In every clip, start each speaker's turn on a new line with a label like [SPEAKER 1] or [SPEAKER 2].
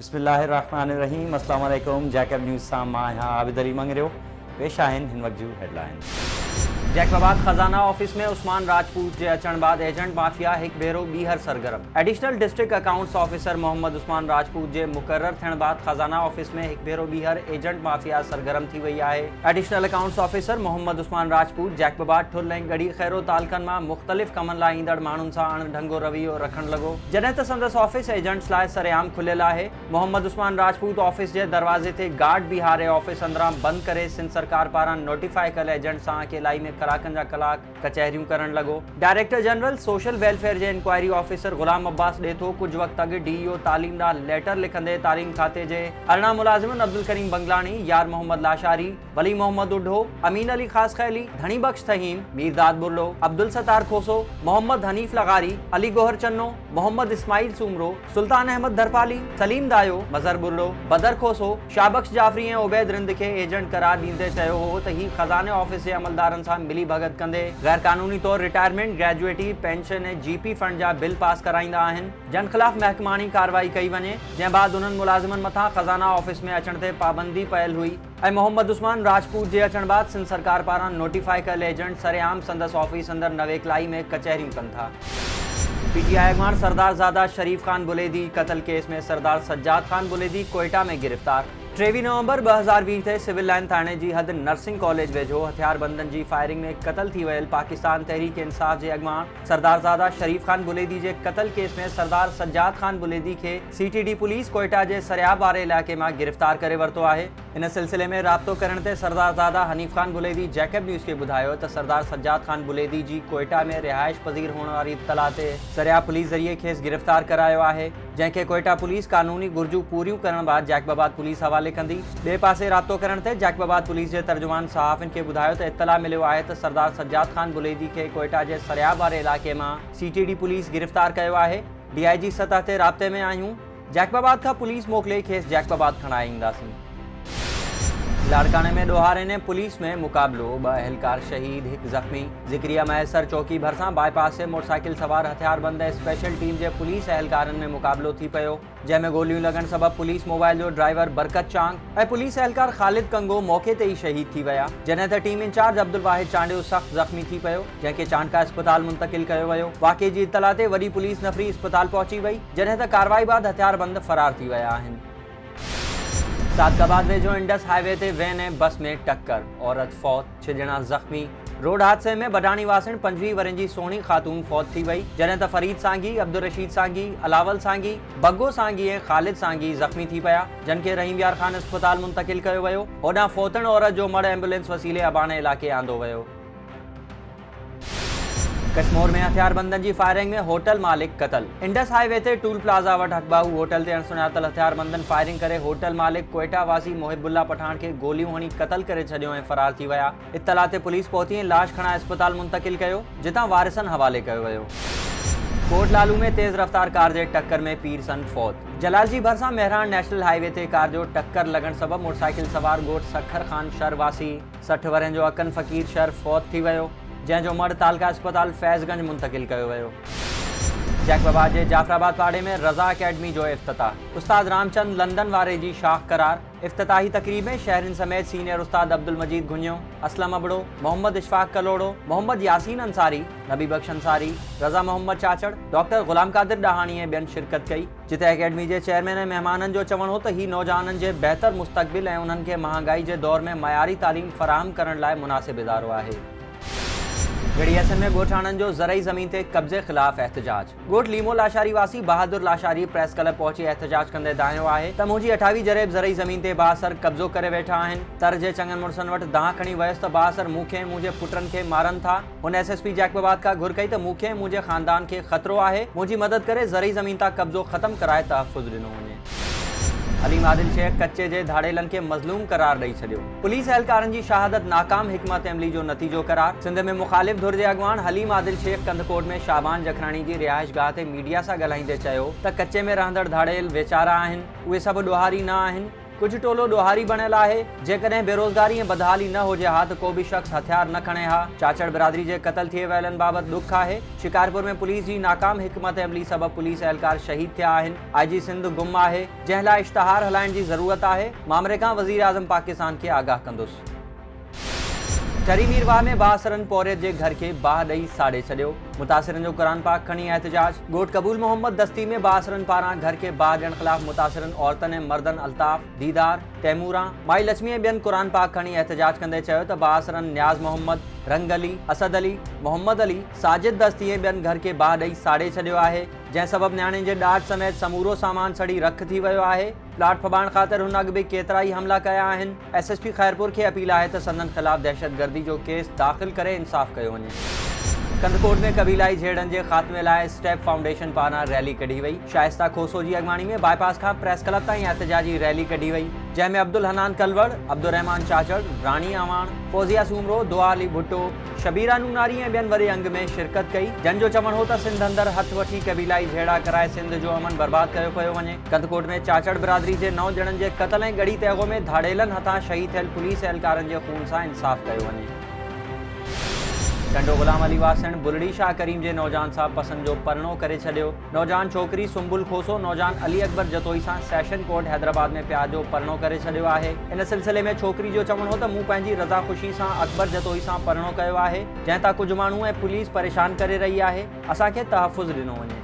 [SPEAKER 1] बिस्मिल्लाहिर्रहमानिर्रहीम। अस्सलाम वालेकुम। जैकब न्यूज़ सां मां आहियां आबिद अली मंगरियो। पेश आहिनि हिन वक़्त जूं हेडलाइंस। जैकबाबाद खजाना ऑफिस में उस्मान राजपूत के अचण बाद एजेंट माफिया एक भेरो ॿीहर सरगर्म। Additional district accounts officer Mohammad Usman Rajput के मुकर्रर थियण बाद खजाना ऑफिस में एक भेरो ॿीहर एजेंट माफिया सरगर्म थी वही है। Additional accounts officer Mohammad Usman Rajput Jacobabad ठुल ऐं गड़ी खैरो तालकन में मुख्तलिफ कमन लाइ ईंदड़ माण्हुनि सां अणढंगो रवैयो रखण लगो, जॾहिं त संदसि ऑफिस एजेंट्स लाइ सरेआम खुलियल है। मोहम्मद उस्मान राजपूत ऑफिस के दरवाजे ते गार्ड बीहारे ऑफिस अंदरां बंद करे सिंध सरकार पारां नोटिफाई कल एजेंट सां अकेलाई में कलाकनि जा कलाक कचहरियूं करण लगो। डायरेक्टर जनरल सोशल वेलफेयर के इंक्वायरी ऑफिसर गुलाम अब्बास ॾेथो कुछ वक्त अॻु डीईओ तालीम ॾांहुं लेटर लिखंदे तालीम खाते के 18 मुलाजिमन अब्दुल करीम बंगलानी, यार मोहम्मद लाशारी, वली मोहम्मद उढो, अमीन अली खास खैली, धनी बख्श तहीम, मीरदाद बुर्लो, अब्दुल सत्तार खोसो, मोहम्मद हनीफ लगारी, अली गोहर चन्नो, मोहम्मद इस्माइल सुमरो, सुल्तान अहमद धरपाली, सलीम दायो, मजहर बुर्लो, बदर खोसो, शाबख्श जाफरी ऐं उबैद रिंद के एजेंट करार ॾींदे चयो हो त ही खजाने ऑफिस के अमलदारन सां मिली भगत कंदे गैर कानूनी तौर रिटायरमेंट, ग्रेजुएटी, पेंशन ऐं जीपी फंड जा बिल पास कराईंदा आहिनि, जन खिलाफ महकमानी कार्रवाई कई वञे, जंहिं बाद उन्हनि मुलाजिमन मथां खजाना ऑफिस में अचण ते पाबंदी पयल हुई ऐं मोहम्मद उस्मान राजपूत के अचण बाद सिंध सरकार पारां नोटिफाई कल एजेंट सरेआम संदसि ऑफिस अंदर नवेकलाई में कचहरियूं कनि था। पीटीआई अगवान सरदार ज़ादा शरीफ खान बुलेदी कत्ल केस में सरदार सज्जाद खान बुलेदी कोयटा में गिरफ्तार। 23 नवंबर 2020 ते सिविल लाइन थाने जी हद नर्सिंग कॉलेज वेझो हथियारबंदन की फायरिंग में कत्ल थी वयल पाकिस्तान तहरीक इंसाफ के अगवान सरदार ज़ादा शरीफ खान बुलेदी के कत्ल केस में सरदार सज्जाद खान बुलेदी के सीटीडी पुलिस कोयटा के सरियाब वारे इलाके में गिरफ्तार करे वरतो है। इन सिलसिले में राब्तो करण ते सरदार ज़ादा हनीफ खान बुलेदी जैकब न्यूज़ के बुधायो त सरदार सज्जाद खान बुलेदी जी कोयटा में रिहाइश पजीर होने वाली इत्तला ते सरियाब पुलिस जरिए खेस गिरफ्तार करायो है, जैके कोयटा पुलिस कानूनी गुर्जू पूरियों करण बाद जैकबाबाद पुलिस हवाले कंदी। बे पासे राब्तो करण ते जैकबाबाद पुलिस के तर्जुमान सहाफ़िन के बुधायो त इत्तला मिलो है त सरदार सज्जाद खान बुलेदी के कोयटा के सरियाब वारे इलाके में सीटीडी पुलिस गिरफ्तार किया है। डीआईजी सतह ते राब्ते में आयूं, जैकबाबाद का पुलिस मोकले खेस जैकबाबाद खणाए ईंदासीं। लाड़काने में ॾोहारे ने पुलिस में मुकाबलो, 2 अहलकार शहीद 1 जख्मी। जिक्रिया मैसर चौकी भरसा बाईपास से मोटरसाइकिल सवार हथियारबंद स्पेशल टीम के पुलिस एहलकारन में मुकाबलो थी पयो, जैमें गोलियों लगन सबब पुलिस मोबाइल जो ड्राइवर बरकत चांग और पुलिस एहलकार खालिद कंगो मौके ते ही शहीद थी वया, जॾहिं त टीम इंचार्ज अब्दुल वाहिद चांडियो सख्त जख्मी थी पयो, जंहिंखे चांडका अस्पताल मुंतकिल कयो वयो। वाक़े जी इत्तला ते वॾी पुलिस नफ़री अस्पताल पहुंची वई, जॾहिं त कार्रवाई बाद हथियारबंद फरार थी वया आहिनि। सादकाबाद वेझो इंडस हाईवे ते वैन ऐं बस में टक्कर, औरत फौत, 6 ॼणा ज़ख्मी। रोड हादसे में बडाणी वासिण 25 वरनि जी सोणी ख़ातून फौत थी वई, जॾहिं त फरीद सांगी, अब्दुल रशीद सांगी, अलावल सांगी, बग्गो सांगी ऐं ख़ालिद सांगी ज़ख्मी थी पिया, जिन खे रहीम यार खान अस्पताल मुंतकिल कयो वियो। होॾां फौतण औरत जो मड़ एम्बुलेंस वसीले अबाणे इलाके आंदो वियो। कश्मीर में हथियारबंदन की फायरिंग में होटल मालिक कत्ल। इंडस हाईवे ते टूल प्लाजा वट हकबाऊ होटल ते अणसुञातल हथियारबंदन फायरिंग करे होटल मालिक कोयटा वासी मोहिबुल्ला पठान के गोलियों हणी कत्ल करे छॾियो ऐं फरार थी वया। इत्तला ते पुलिस पहुती ऐं लाश खणाए अस्पताल मुंतकिल कयो, जितां वारिसन हवाले कयो वियो। कोट लालू में तेज रफ्तार कार जे टक्कर में पीर सन फौत। जलालजी भरसा मेहरान नेशनल हाईवे ते कार जो टक्कर लगन सबब मोटरसाइकिल सवार गोठ सखर खान शर वासी 60 वरनि जो अकन फ़कीर शर फौत थी वियो, जंहिंजो मड़ तालका अस्पताल फैज़गंज मुंतकिल कयो वियो। जैकबाबाद के जाफराबाद पाड़े में रज़ा अकेडमी जो इफ्तिताह, उस्ताद रामचंद लंदन वारे जी शाख करार। इफ्तिताही तकरीब में शहरन समेत सीनियर उस्ताद अब्दुल मजीद गुंजो, असलम अबड़ो, मोहम्मद इशफाक कलोड़ो, मोहम्मद यासीन अंसारी, नबी बख्श अंसारी, रज़ा मोहम्मद चाचड़, डॉक्टर गुलाम कादिर डहानी ऐं ॿियनि शिरकत कई, जिते अकेडमी के चेयरमैन ऐं मेहमाननि जो चवणो त ही नौजवाननि के बेहतर मुस्तक़बिल ऐं उन्हनि खे महांगाई के दौर में मयारी तालीम फराहम करण लाइ मुनासिब इदारो आहे। गड़ियासन में गोठाणन जो ज़रई ज़मीन ते कब्जे खिलाफ एहतजाज। गोठ लीमो लाशारी वासी बहादुर लाशारी प्रेस क्लब पहुंची एहतजाज कंदे दायो है त मुंहिंजी 28 जरेब ज़रई ज़मीन ते बासर कब्जो करे वेठा आहिनि। तर जे चङनि मुड़सन वटि दाह खणी वयसि त बासर मूंखे मुंहिंजे पुटनि खे मारनि था। हुन एसएसपी जैकबाबाद खां घुर कई त मूंखे मुंहिंजे ख़ानदान खे ख़तरो आहे, मुंहिंजी मदद करे ज़रई ज़मीन तां कब्जो ख़त्म कराए तहफ़ुज़ ॾिनो वञे। हलीम आदिल शेख कच्चे जे धाड़ेलन के मज़लूम करार ॾेई छॾियो। पुलिस एहलकारन की शहादत नाकाम हिकमत अमली जो नतीजो करार। सिंध में मुखालिफ धुर जे अगवान हलीम आदिल शेख कंदकोट में शाबान जखरानी की रिहाइश गाह ते मीडिया सां ॻाल्हाईंदे चयो त कच्चे में रहंदड़ धाड़ेल वेचारा आहिनि, उहे सभु ॾोहारी न आहिनि। कुछ टोलो ॾोहारी बणियल आहे। जेकॾहिं बेरोज़गारी ऐं बदहाली न हुजे हा त को बि शख़्स हथियार न खणे हा। चाचड़ बिरादरी जे क़त्ल थिए वियलनि बाबति ॾुख आहे। शिकारपुर में पुलिस जी नाकाम हिकमत अमली सबबि पुलिस एहलकार शहीद थिया आहिनि। IG सिंध गुम आहे, जंहिं लाइ इश्तिहार हलाइण जी ज़रूरत आहे। मामले खां वज़ीर आज़म पाकिस्तान खे आगाह कंदुसि। चरी मीरवाह में बासरन पौरियत जे घर के बाह ॾेई साड़े छॾियो। मुतासिरन जो कुरान पाक खणी एहतजाज। ॻोठ कबूल मोहम्मद दस्ती में बासरन पारां घर के बाह ॾियण ख़िलाफ़ मुतासिरन औरतनि ऐं मर्दनि अल्ताफ़, दीदार, तैमूरा, माई लक्ष्मी ऐं ॿियनि कुरान पाक खणी एहतजाज कंदे चयो त बासरन न्याज़ मोहम्मद, रंग अली, असद अली, मोहम्मद अली, साजिद दस्ती ऐं ॿियनि घर के बाह ॾेई साड़े छॾियो आहे, जंहिं सबबि न्याणियुनि जे ॾाढ समेत समूरो सामान सड़ी रख थी वियो आहे। प्लाट फबाइण ख़ातिर हुन अॻु बि केतिरा ई हमला कया आहिनि। SSP खैरपुर खे अपील आहे त संदनि ख़िलाफ़ दहशतगर्दी जो केस दाख़िल करे इंसाफ़ कयो वञे। कंदकोट में कबीलाई झेड़नि जे ख़ात्मे लाइ स्टेप फाउंडेशन पारां रैली कढी वई। शाइस्ता खोसो जी अॻवानी में बाईपास खां प्रेस क्लब ताईं एहतजाजी रैली कढी वई, जंहिं में अब्दुल हनान कलवड़, अब्दुल रहमान चाचड़, रानी आवाण, फौजिया सूमरो, दुआ अली भुट्टो, शबीरा नूनारी ऐं ॿियनि वॾे अंग में शिरकत कई। जंहिंजो चवणु हो त सिंध अंदरि हथ वठी कबीलाई झेड़ा कराए सिंध जो अमन बर्बाद कयो पियो वञे। कंदकोट में चाचड़ बिरादरी जे 9 ॼणनि जे क़त्ल ऐं गड़ी तैगो में धाड़ेलनि हथां शहीद थियल पुलिस एहलकारनि जे खून सां इंसाफ़ कयो वञे। टंडो गुलाम अली वासण बुलड़ी शाह करीम जे नौजवान सां पसंद जो परनो करे छॾियो। नौजवान छोकिरी सुम्बुल खोसो नौजवान अली अकबर जतोई सां सेशन कोर्ट हैदराबाद में प्यार जो परनो करे छॾियो आहे। इन सिलसिले में छोकिरी जो चवणु हो त मूं पंहिंजी रज़ा ख़ुशी सां अकबर जतोई सां परनो कयो आहे, जंहिं तां कुझु माण्हू ऐं पुलिस परेशान करे रही आहे। असांखे तहफ़ुज़ ॾिनो वञे।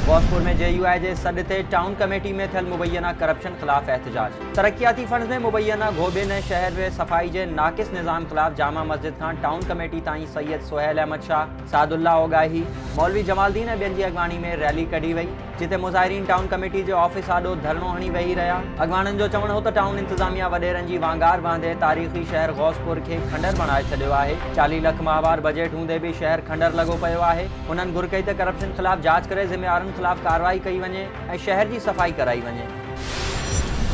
[SPEAKER 1] गौसपुर में JUI जे सॾ ते टाउन कमेटी में थियल मुबैना करप्शन ख़िलाफ़ एहतजाज। तरक्याती फंड में मुबैना घोबिन ऐं शहर में सफ़ाई जे नाक़िस निज़ाम ख़िलाफ़ जामा मस्जिद खां टाउन कमेटी ताईं सैयद सुहेल अहमद शाह, सादुल्ला ओगाही, मौलवी जमालदीन ऐं ॿियनि जी अॻवानी में रैली कढी वई, जिते मुज़ाहिरीन टाउन कमेटी जे ऑफिस आॾो धरणो हणी वेही रहिया। अॻवाननि जो चवणु हो त टाउन इंतिज़ामिया वॾेरनि जी वांगार बांधे तारीख़ी शहर गौसपुर खे खंडर बणाए छॾियो आहे। 40 लख माहवार बजट हूंदे बि शहर खंडर लॻो पियो आहे। उन्हनि घुर कई त करप्शन ख़िलाफ़ जांच करे ज़िम्मेवारनि ख़िलाफ़ कार्रवाई कई वञे ऐं शहर जी सफ़ाई कराई वञे।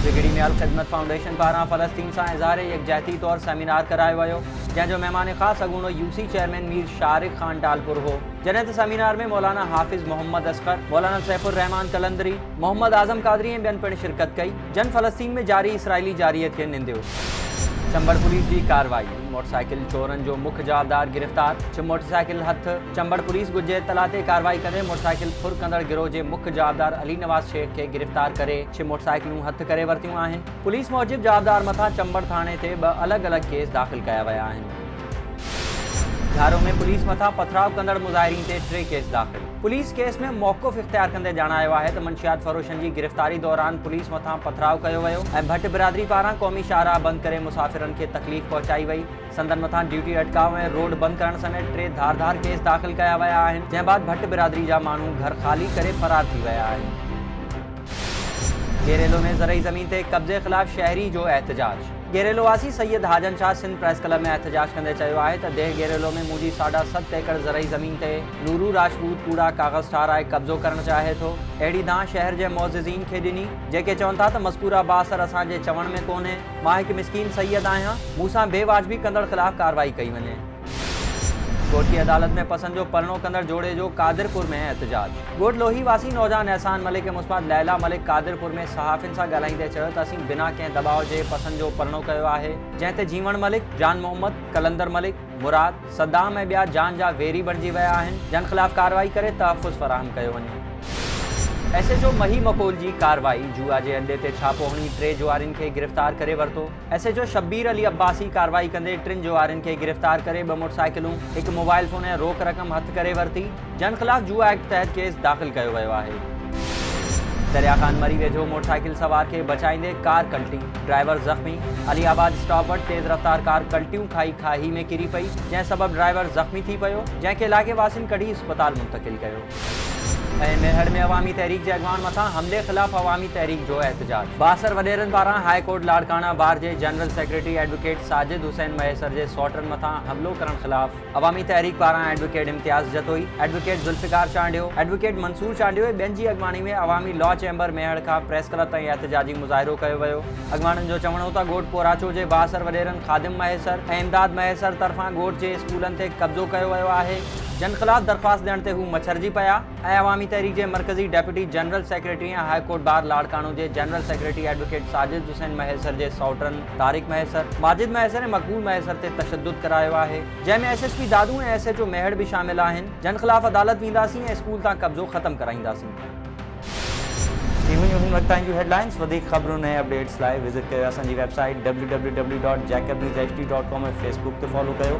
[SPEAKER 1] बिगड़ी में अल ख़िदमत फाउंडेशन पारां फ़लस्तीन सां इज़हार यकजहती तौर सेमिनार करायो वियो, जंहिंजो महिमान ख़ासि अॻूणो UC चेयरमैन मीर शारिक ख़ान टालपुर हो। जॾहिं त सेमिनार में मौलाना हाफ़िज़ मोहम्मद असगर, मौलाना सैफुर रहमान कलंदरी, मोहम्मद आज़म कादरी ऐं ॿियनि पिणु शिरकत कई। जन फ़लस्तीन में जारी इसराइली जारियत खे निंदियो। चंबड़ पुलिस की कार्रवाई। मोटरसाइकिल चोरन जो मुख्य जवाबदार गिरफ्तार। मोटरसाइकिल हथ। चंबड़ पुलिस गुजे इतला ते कार्रवाई करे मोटरसाइकिल फुर कंदड़ गिरोह जे मुख्य जवाबदार अली नवाज़ शेख के गिरफ्तार करे 6 मोटरसाइकिलूं हथ करे वरतियूं आहिनि। पुलिस मूजिब जवाबदार मथां चंबड़ थाने ते 2 अलॻि-अलॻि केस दाख़िल कया विया आहिनि। झारो में पुलिस मथां पथराव कंदड़ मुज़ाहिरीन ते 3 केस दाख़िल। पुलिस केस में मौक़िफ़ इख्तियार कंदे ॼाणायो आहे त मंशियात फ़रोशनि जी गिरफ़्तारी दौरान पुलिस मथां पथराव कयो वियो ऐं भट्ट बिरादरी पारां क़ौमी शाहराह बंदि करे मुसाफ़िरनि खे तकलीफ़ पहुचाई वई। संदन मथां ड्यूटी अटकाव ऐं रोड बंदि करण समेत 3 धारदार केस दाख़िल कया विया आहिनि, जंहिं बाद भट्ट बिरादरी जा माण्हू घर ख़ाली करे फरार थी विया आहिनि। गेरेलो में ज़रई ज़मीन ते कब्ज़े ख़िलाफ़ शहरी जो एहतजाज। गेरेलो वासी सैयद हाजन शाह सिंध प्रेस क्लब में एहतजाज कंदे चयो आहे त देह गेरेलो में मुंहिंजी 7.5 एकड़ ज़रई ज़मीन ते नूरू राजपूत कूड़ा काग़ज़ ठाराए कब्ज़ो करणु चाहे थो। अहिड़ी दांह शहर जे मुअज़्ज़िज़ीन खे ॾिनी, जेके चवनि था त मज़कूरा बासर असांजे चवण में कोन्हे। मां हिकु मिस्कीन सैयद आहियां, मूंसां बेवाजिबी कंदड़ ख़िलाफ़ कार्रवाई कई वञे। कोठी अदालत में पसंद जो परनो कंदड़ जोड़े जो कादिरपुर में एहतजाज। ॻोठ लोही वासी नौजवान एहसान मलिक ऐं मुस्मात लैला मलिक कादिरपुर में सहाफ़ियुनि सां ॻाल्हाईंदे चयो त असीं बिना कंहिं दबाव जे पसंद जो परनो कयो आहे, जंहिं ते जीवन मलिक, जान मोहम्मद, कलंदर मलिक, मुराद, सद्दाम ऐं ॿिया जान जा वेरी बणिजी विया आहिनि, जन ख़िलाफ़ कार्रवाई करे तहफ़ुज़ फ़राहम कयो वञे। SHO मही मकोल जी कार्रवाई। जुआ जे अॾे ते छापो हणी 3 जुआरिन खे गिरफ़्तार करे वरितो। SHO शब्बीर अली अब्बासी कार्रवाई कंदे 3 जुआरिन खे गिरफ़्तार करे 2 मोटरसाइकिलूं, 1 मोबाइल फ़ोन ऐं रोक रक़म हथ करे वरिती, जन ख़िलाफ़ जुआ एक्ट तहत केस दाख़िल कयो वियो आहे। दरिया खान मरी वेझो मोटरसाइकिल सवार खे बचाईंदे कार कल्टी, ड्राइवर ज़ख़्मी। अलीआबाद स्टॉप वटि तेज़ रफ़्तार कार कल्टियूं खाई खाही में किरी पई, जंहिं सबबि ड्राइवर ज़ख़्मी थी पियो, जंहिंखे इलाइक़े वासियुनि कढी अस्पताल मुंतक़िल कयो। ऐं मेहड़ में अवामी तहरीक जे अॻवान मथां हमले ख़िलाफ़ अवामी तहरीक जो एहतजाज। बासर वॾेरनि पारां हाई कोर्ट लाड़काना बार जे general secretary advocate Sajid Hussain Mahesar जे सौटनि मथां हमलो करण ख़िलाफ़ अवामी तहरीक पारां advocate Imtiaz Jatoi, advocate Zulfiqar Chandio, advocate Mansoor Chandio ऐं ॿियनि जी अॻवानी में अवामी लॉ चैम्बर मेहड़ खां प्रेस क्लब ताईं एहतजाजी मुज़ाहिरो कयो वियो। अॻवाननि जो चवणु हो त ॻोठ पोराचो जे बासर वॾेरनि ख़ादिम मयसर ऐं इमदाद मयसर तरफ़ां ॻोठ जे स्कूलनि ते कब्ज़ो कयो वियो आहे। जन खिलाफ दरख्वास्त ॾियण ते हू मछरजी पिया ऐं अवामी तहरीक जे मरकज़ी डेप्यूटी जनरल सेक्रेटरी ऐं हाई कोर्ट बार लाड़कानो जे general secretary advocate Sajid Hussain Mahesar जे सौटरन तारिक महसर, माजिद महसर ऐं मकबूल महसर ते तशद्दुद करायो आहे, जंहिंमें SSP दादू ऐं SHO मेहड़ भी शामिल आहिनि। जन खिलाफ अदालत वेंदासीं ऐं स्कूल तां कब्ज़ो ख़त्म कराईंदासीं। हिन वक़्त जी हेडलाइंस, वधीक ख़बरुनि ऐं अपडेट्स लाइ विज़िट कयो असांजी वेबसाइट www.jacobnewshd.com ऐं फेसबुक ते फॉलो कयो।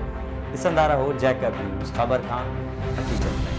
[SPEAKER 1] ॾिसंदा रहो जैकब न्यूज़, ख़बर खां हक़ीक़त में।